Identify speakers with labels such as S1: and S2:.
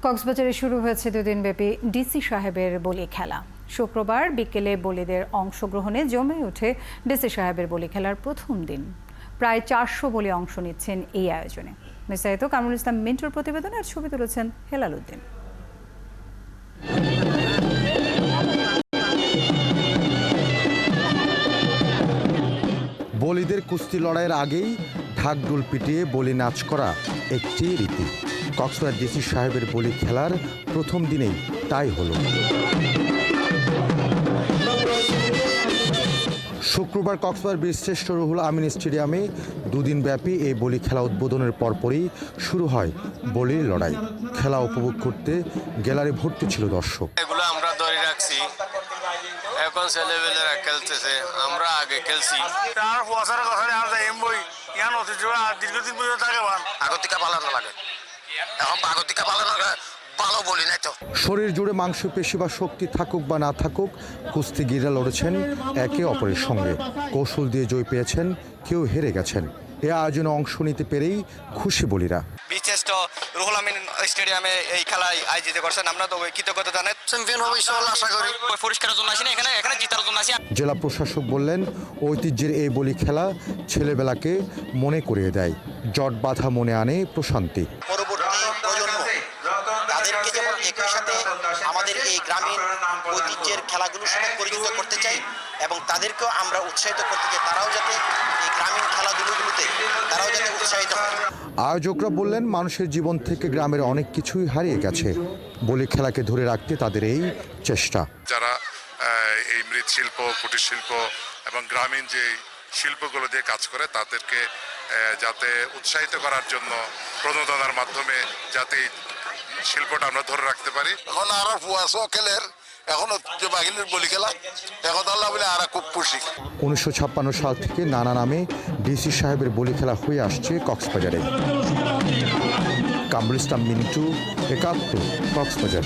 S1: কক্সবাজারে শুরু হয়েছে দুদিনব্যাপী ডিসি সাহেবের বলি খেলা। শুক্রবার বিকেলে বলিদের অংশগ্রহণে জমে ওঠে ডিসি সাহেবের বলি খেলার প্রথম দিন। প্রায় 400 বলি অংশ নিচ্ছেন এই আয়োজনে। বিস্তারিত কামরুল ইসলাম মিন্টুর প্রতিবেদনে আর ছবি তুলেছেন হেলাল উদ্দিন।
S2: বলিদের কুস্তি লড়াইয়ের আগেই ঢাকঢোল পিটিয়ে বলি নাচ করা একটি রীতি। কক্সবাজার ডিসি সাহেবের বলি খেলার প্রথম দিনেই তাই হলো। শুক্রবার কক্সবাজার বীরশ্রেষ্ঠ রুহুল আমিন স্টেডিয়ামে দুদিনব্যাপী এই বলি খেলা উদ্বোধনের পরপরই শুরু হয় বলির লড়াই। খেলা উপভোগ করতে গ্যালারি ভর্তি ছিল দর্শক।
S3: এগুলো আমরা ধরে রাখছি, এখন ছেলেবেলেরা খেলতেছে, আমরা আগে খেলছি।
S4: আর পয়সার কথা আর যাইম বই ইয়ান ঐতিহ্য আর দীর্ঘদিন পর্যন্ত থাকে
S3: আগতিকা পালানো লাগে, এখন আগতিকা পালানো ভালো বলি নাই তো।
S2: শরীর জুড়ে মাংসপেশি বা শক্তি থাকুক বা না থাকুক, কুস্তিগিররা লড়েছেন একে অপরের সঙ্গে। কৌশল দিয়ে জয় পেয়েছেন, কেউ হেরে গেছেন। এ আয়োজনে অংশ নিতে পেরেই খুশি বলিরা।
S3: বীরশ্রেষ্ঠ রুহুল আমিন স্টেডিয়ামে এই খেলায় আয়োজিত করছেন, আমরা তো কৃতজ্ঞতা জানাই। চ্যাম্পিয়ন হবে ইনশাআল্লাহ আশা করি। পুরস্কারের জন্য আসি না, এখানে জিতার জন্য আসি।
S2: জেলা প্রশাসক বললেন, ঐতিহ্যের এই বলি খেলা ছেলেবেলাকে মনে করিয়ে দেয়, জট বাঁধা মনে আনে প্রশান্তি।
S5: তাদেরকে যেমন একই সাথে আমাদের এই গ্রামীণ ঐতিহ্যের খেলাগুলোর সাথে পরিচিত করতে চাই এবং তাদেরকেও আমরা উৎসাহিত করতে চাই, তারাও যাতে এই গ্রামীণ খেলাধুলোগুলোতে তারাও যাতে উৎসাহিত হয়।
S2: আয়োজকরা বললেন, মানুষের জীবন থেকে গ্রামের অনেক কিছুই হারিয়ে গেছে। বলি খেলাকে ধরে রাখতে তাদের এই চেষ্টা।
S6: যারা এই মৃৎশিল্প, কুটির শিল্প এবং গ্রামীণ যে শিল্পগুলো দিয়ে কাজ করে তাদেরকে যাতে উৎসাহিত করার জন্য প্রণোদনার মাধ্যমে যাতে শিল্পটা আমরা ধরে রাখতে পারি।
S3: এখন আরো ফুয়াশো খেলের এখন বাহিনীর বলি খেলা এখন আল্লাহ বলে আর খুব খুশি।
S2: 1956 সাল থেকে নানা নামে ডিসি সাহেবের বলি খেলা হয়ে আসছে কক্সবাজারে। কামরুল ইসলাম মিন্টু, একাত্তর, কক্সবাজার।